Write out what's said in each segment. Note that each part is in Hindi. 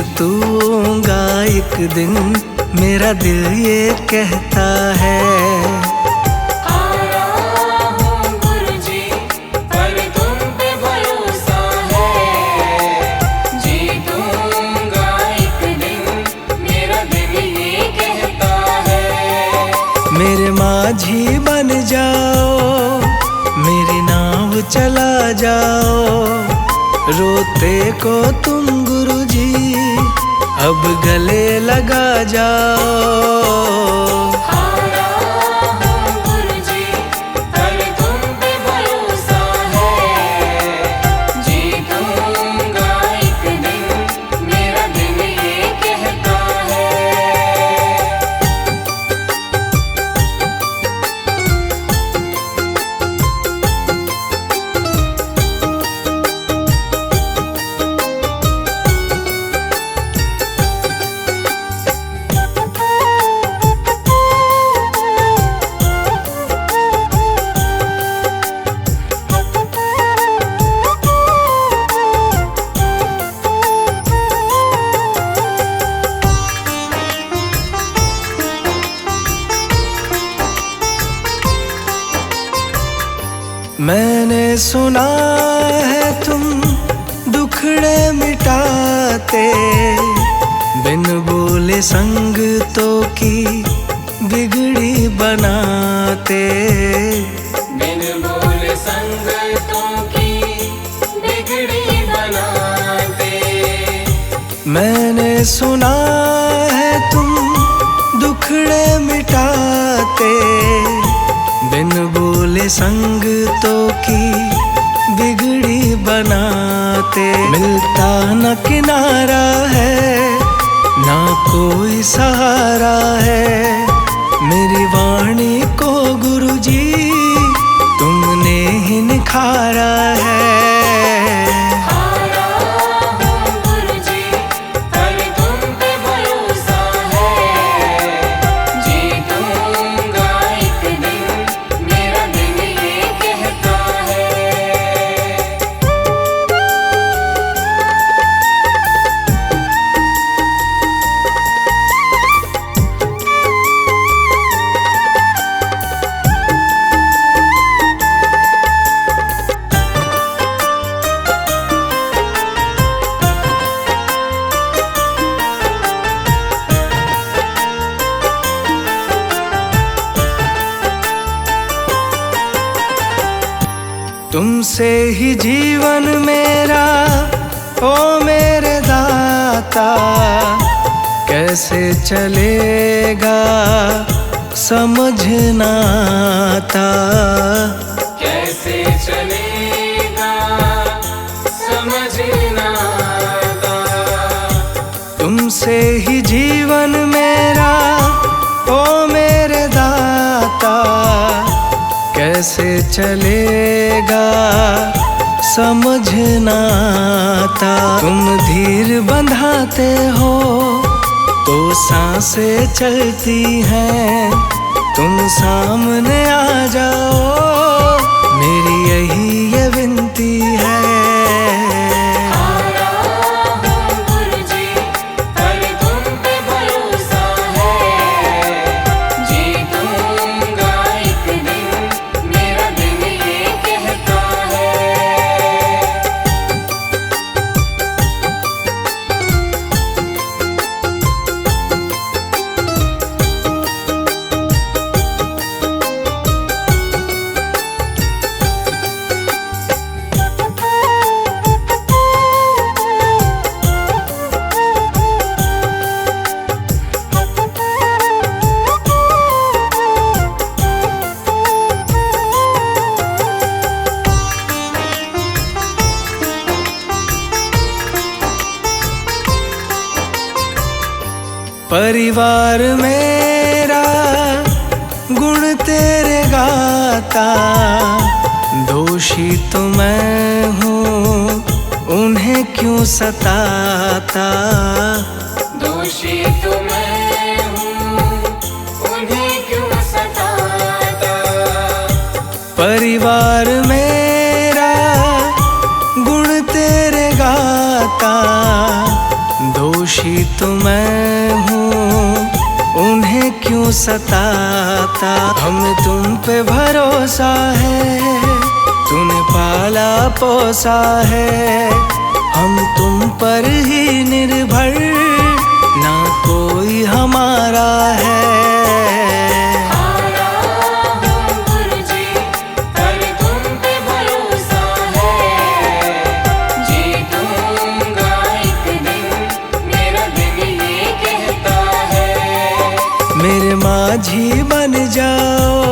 जीतूंगा एक दिन, मेरा दिल ये कहता है। आया हूँ गुरुजी, पर तुम पे भरोसा है। जीतूंगा एक दिन, मेरा दिल ये कहता है। मेरे माझी बन जाओ, मेरी नाव चला जाओ, रोते को तुम गुरुजी अब गले लगा जाओ। आया हूँ गुरुजी, पर तुम पे भरोसा है। जीतूंगा एक दिन, मेरा दिल ये कहता है। मैंने सुना है तुम दुखड़े मिटाते, बिन बोले संगतों की बिगड़ी बनाते। बिन बोले संगतों की बिगड़ी बनाते। मैंने सुना है तुम दुखड़े मिटाते, बिन बोले संगतों की बिगड़ी बनाते। मिलता न किनारा है, ना कोई सहारा है, मेरी वाणी को गुरुजी तुमने ही निखारा है। तुमसे ही जीवन मेरा, ओ मेरे दाता, कैसे चलेगा समझ ना आता। कैसे चलेगा समझ ना आता। तुमसे ही जीवन मेरा, ओ मेरे दाता, कैसे चलेगा समझ ना आता। तुम धीर बंधाते हो तो सांसें चलती हैं, तुम सामने आ जाओ, मेरी यही ये विनती है। परिवार मेरा गुण तेरे गाता, दोषी तो मैं हूँ उन्हें क्यों सताता। दोषी तो मैं हूँ उन्हें क्यों सताता। परिवार मेरा गुण तेरे गाता, दोषी तो मैं हूँ, उन्हें क्यों सताता। हमें तुम पे भरोसा है, तूने पाला पोसा है। हम तुम पर ही निर्भर, ना कोई हमारा है। मेरे माझी बन जाओ,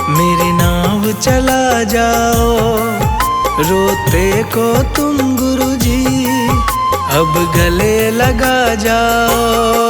मेरी नाव चला जाओ। रोते को तुम गुरुजी अब गले लगा जाओ।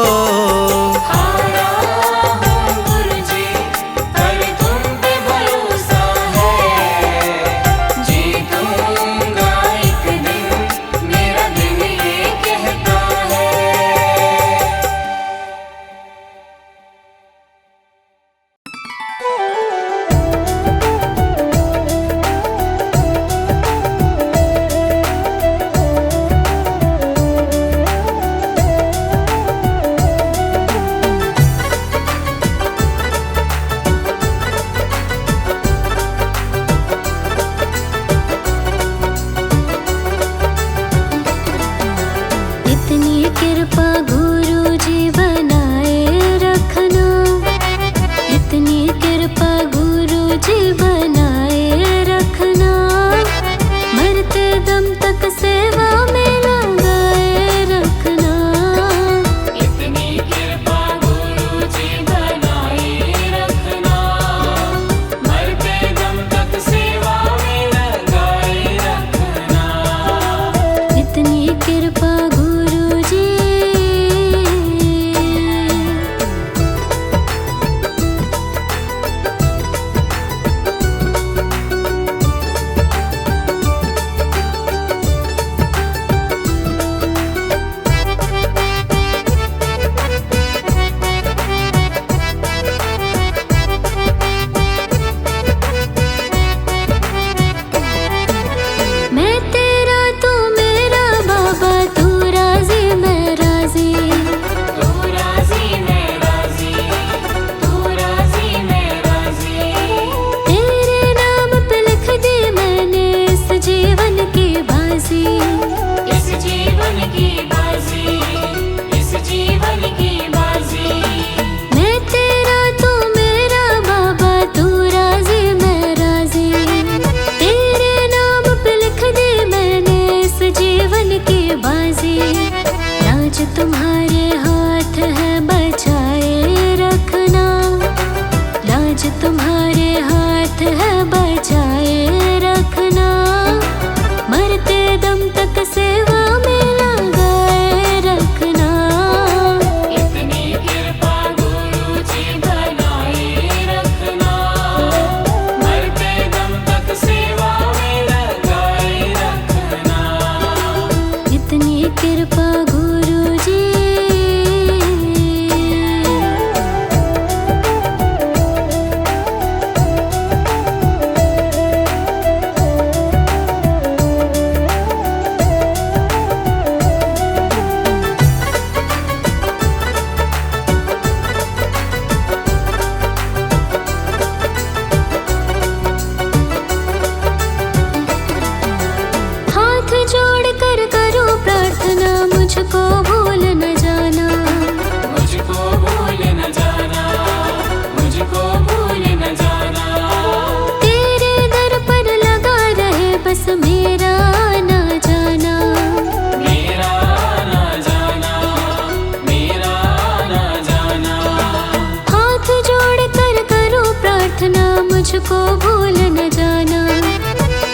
मुझको भूल न जाना,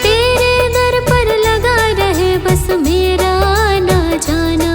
तेरे दर पर लगा रहे बस मेरा ना जाना।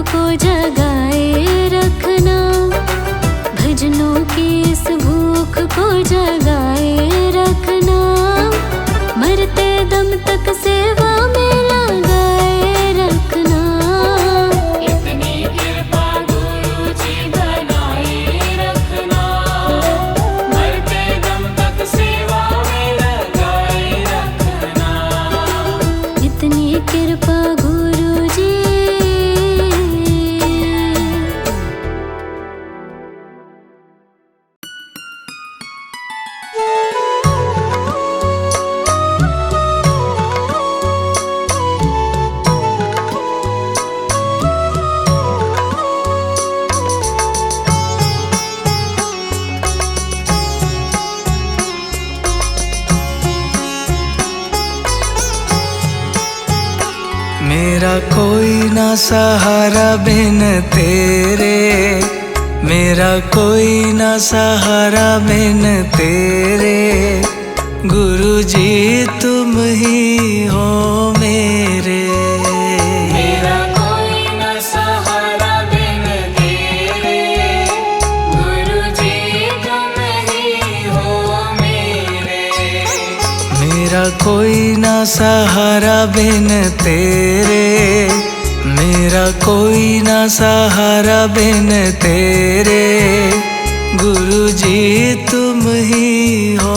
को जगाए रखना, भजनों की इस भूख को जगाए रखना, मरते दम तक सेवा में लगाए रखना। इतनी कृपा गुरु जी बनाए रखना, मरते दम तक सेवा में लगाए रखना। इतनी कृपा गुरु जी। मेरा कोई ना सहारा बिन तेरे, मेरा कोई ना सहारा बिन तेरे, गुरु जी तुम ही हो मेरे। मेरा कोई न सहारा बिन तेरे, गुरु जी तुम ही हो मेरे। मेरा कोई ना सहारा बिन तेरे, मेरा कोई ना सहारा बिन तेरे, गुरु जी तुम ही हो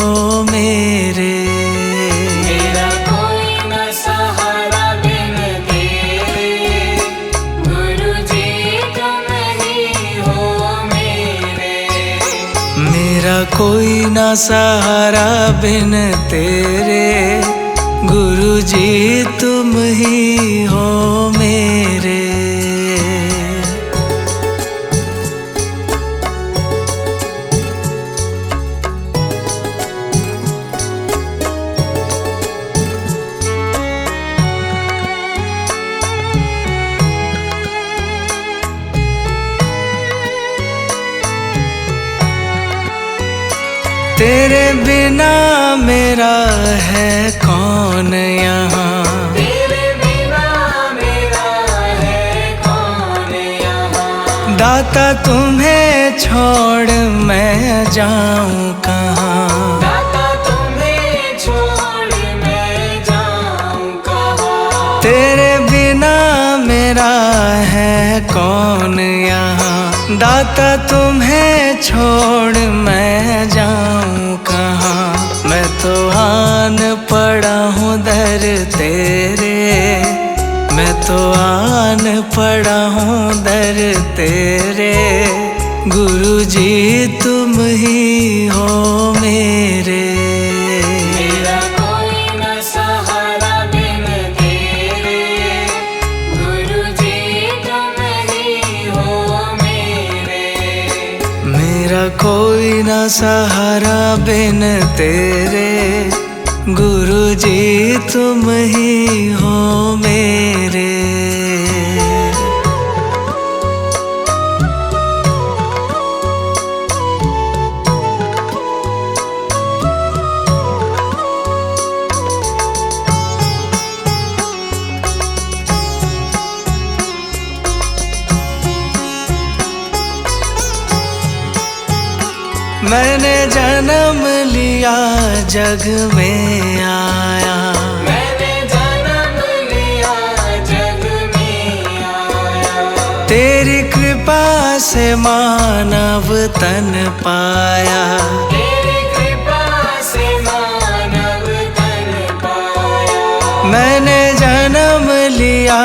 मेरे। मेरा कोई न सहारा बिन तेरे, गुरु जी तुम ही हो मेरे। मेरा कोई ना सहारा बिन तेरे, गुरु जी तुम ही हो मेरे। तेरे बिना मेरा है कौन यहाँ, तेरे बिना मेरा है कौन यहाँ। दाता तुम्हें छोड़ मैं जाऊँ कहाँ। दाता तुम्हें छोड़ मैं जाऊँ कहाँ। तेरे बिना मेरा है कौन यहाँ, दाता तुम्हें छोड़ मैं जाऊँ कहाँ। मैं तो आन पड़ा हूँ दर तेरे, मैं तो आन पड़ा हूँ दर तेरे, गुरु जी तुम ही हो मेरे। मेरा कोई न सहारा बिन तेरे, गुरु जी तुम ही हो मेरे। मेरा कोई ना सहारा बिन तेरे, गुरु जी तुम ही हो मेरे। मैंने जन्म लिया जग में आया, मैंने जन्म लिया जग में आया। तेरी कृपा से मानव तन पाया, तेरी कृपा से मानव तन पाया। मैंने जन्म लिया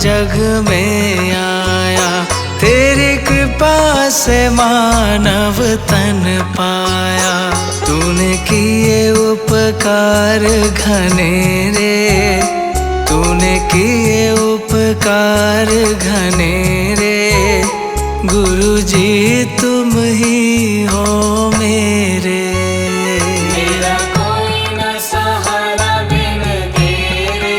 जग में आया, तेरी कृपा से मानव तन पाया। तूने किए उपकार घनेरे, तूने किए उपकार घनेरे, गुरु जी तुम ही हो मेरे। मेरा कोई न सहारा बिन तेरे,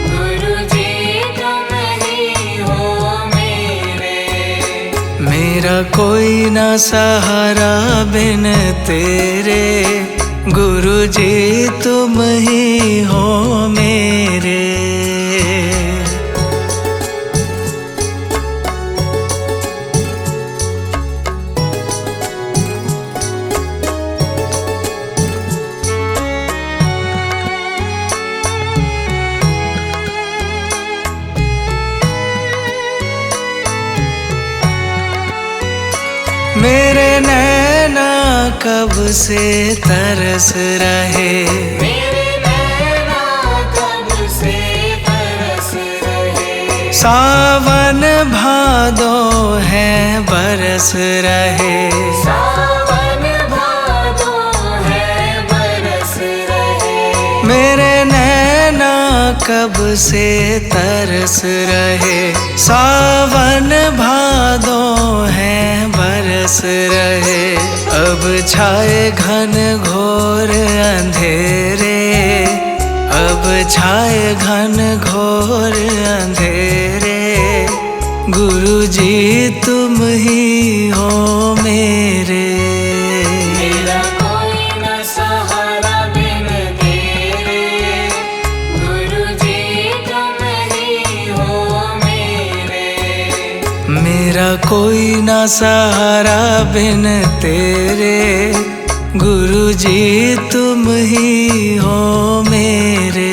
गुरु जी तुम ही हो मेरे। मेरा कोई ना सहारा बिन तेरे, गुरु जी तुम ही हो मेरे। कब से तरस रहे, मेरे नैना कब से तरस रहे। सावन भादो है बरस रहे, सावन भादो है बरस रहे। मेरे नैना कब से तरस रहे, सावन भादो है बरस रहे। अब छाए घन घोर अंधेरे, अब छाए घन घोर अंधेरे। गुरुजी तुम ही हो मेरे, मेरा कोई न सहारा बिन तेरे। गुरुजी तुम ही हो मेरे। मेरा कोई ना सहारा बिन तेरे। गुरुजी तुम ही हो मेरे।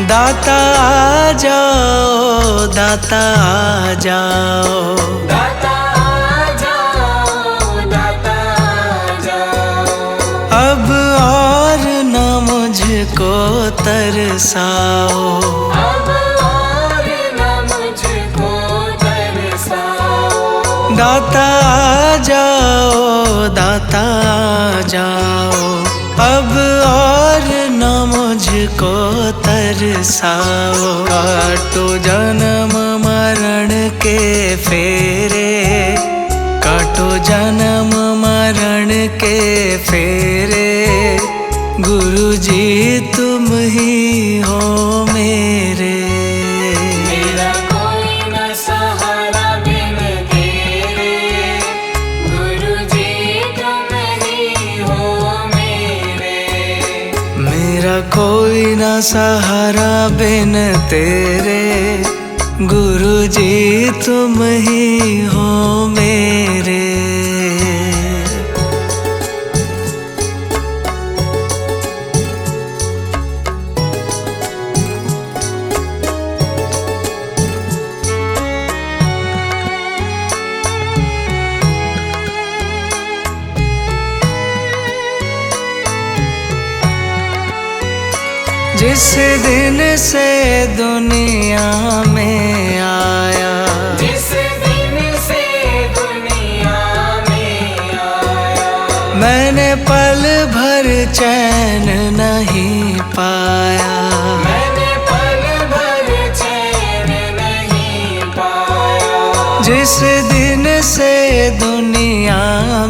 दाता आ जाओ, दाता आ जाओ, दाता आ जाओ, दाता आ जाओ। अब और न मुझको तरसाओ, अब और न मुझको तरसाओ। दाता आ जाओ, दाता आ जाओ। अब और न मुझको तरसाओ। काटो जन्म मरण के फेरे, काटो जन्म मरण के फेरे। गुरुजी तुम ही हो मेरे, मेरा कोई न सहारा बिन तेरे। गुरुजी तुम ही हो मेरे। मेरा कोई ना सहारा बिन तेरे। गुरुजी तुम ही हो मेरे। जिस दिन से दुनिया में आया, जिस दिन से दुनिया में आया। मैंने पल भर चैन नहीं पाया, मैंने पल भर चैन नहीं पाया। जिस दिन से दुनिया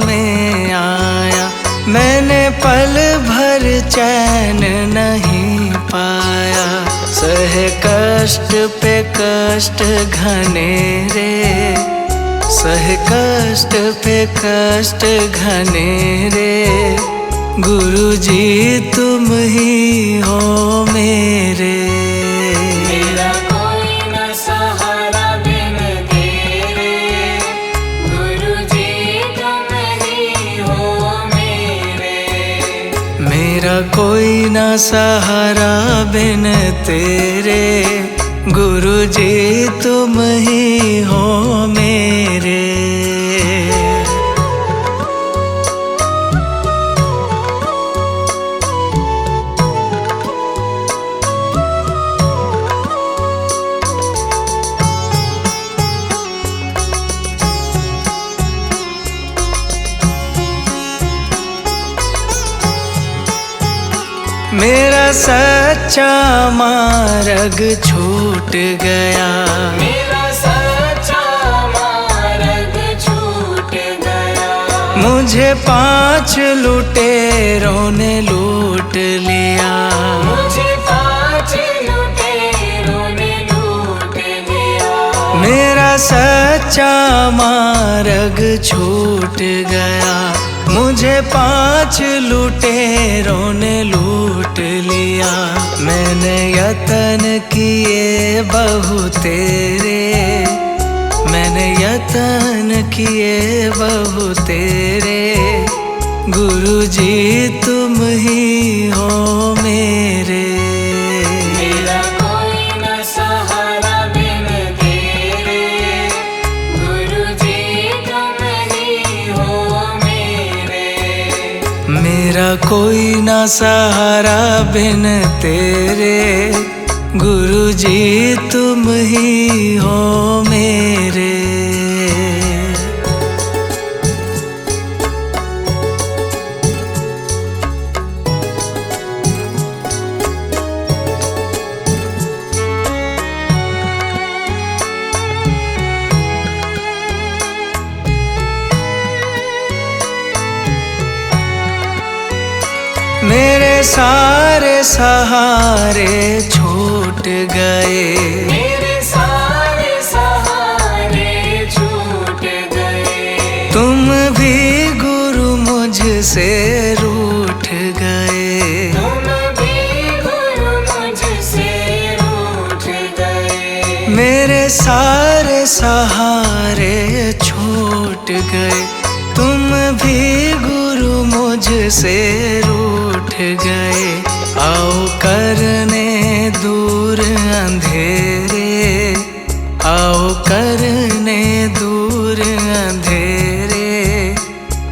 में आया। मैंने पल भर चैन नहीं पाया। सहे कष्ट पे कष्ट घनेरे, सहे कष्ट पे कष्ट घनेरे। गुरुजी तुम ही हो मेरे, मेरा कोई न सहारा बिन तेरे। गुरुजी तुम ही हो मेरे। मेरा कोई ना सहारा बिन तेरे। गुरुजी तुम ही हो मेरे। मेरा सच्चा मार्ग छूट गया, मेरा सच्चा मार्ग छूट गया। मुझे 5 लुटेरों ने लूट लिया, मुझे 5 लुटेरों ने लूट लिया। मेरा सच्चा मार्ग छूट गया। मुझे 5 लुटेरों ने लूट लिया। मैंने यतन किए बहु तेरे, मैंने यतन किए बहु तेरे। गुरुजी तुम ही हो मेरे। मेरा कोई न सहारा बिन तेरे, गुरुजी तुम ही हो मेरे। मेरा कोई ना सहारा बिन तेरे, गुरुजी तुम ही हो मेरे। मेरे सारे सहारे छूट गए, मेरे सारे सहारे छूट गए। तुम भी गुरु मुझसे रूठ गए। तुम भी गुरु मुझसे रूठ गए। मेरे सारे सहारे छूट गए, तुम भी गुरु मुझसे रूठ गए। आओ करने दूर अंधेरे, आओ करने दूर अंधेरे।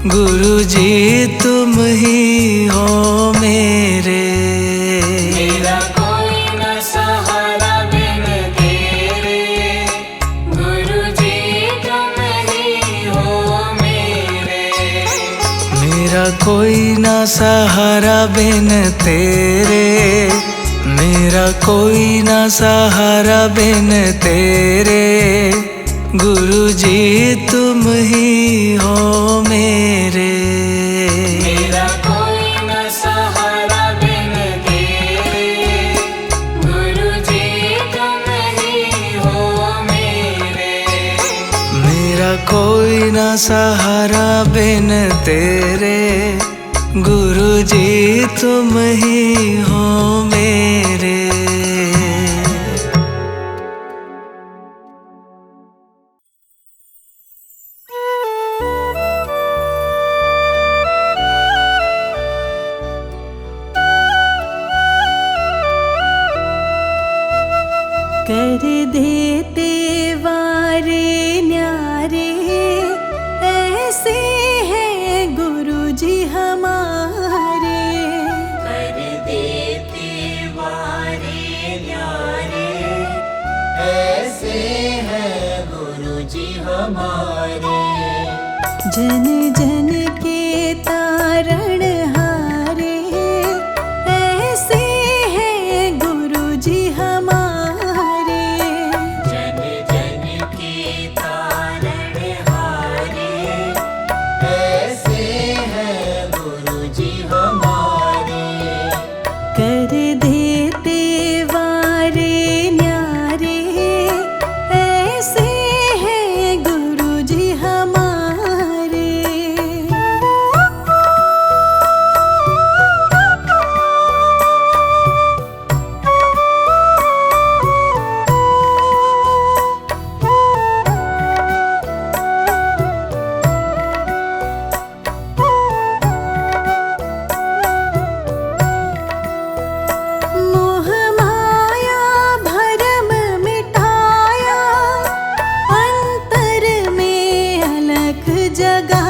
गुरुजी तुम ही हो मेरे। मेरा कोई न सहारा बिन तेरे, गुरुजी तुम ही हो मेरे। मेरा कोई ना सहारा बिन तेरे, मेरा कोई ना सहारा बिन तेरे। गुरुजी तुम ही हो मेरे। मेरा कोई न सहारा बिन तेरे, गुरुजी तुम ही हो मेरे। मेरा कोई ना सहारा बिन तेरे, गुरुजी तुम ही हो मेरे। कर देते वारे न्यारे, ऐसे हैं गुरुजी हमारे। कर देते वारे न्यारे, ऐसे हैं गुरुजी हमारे। जन जन के तारण हारे, ऐसे हैं गुरुजी हमारे। जन जन के तारण हारे, ऐसे हैं गुरुजी हमारे। कर देते वारे न्यारे, ऐसे हैं गुरुजी हमारे। मोह माया भरम मिटाया, अंतर में अलख जगा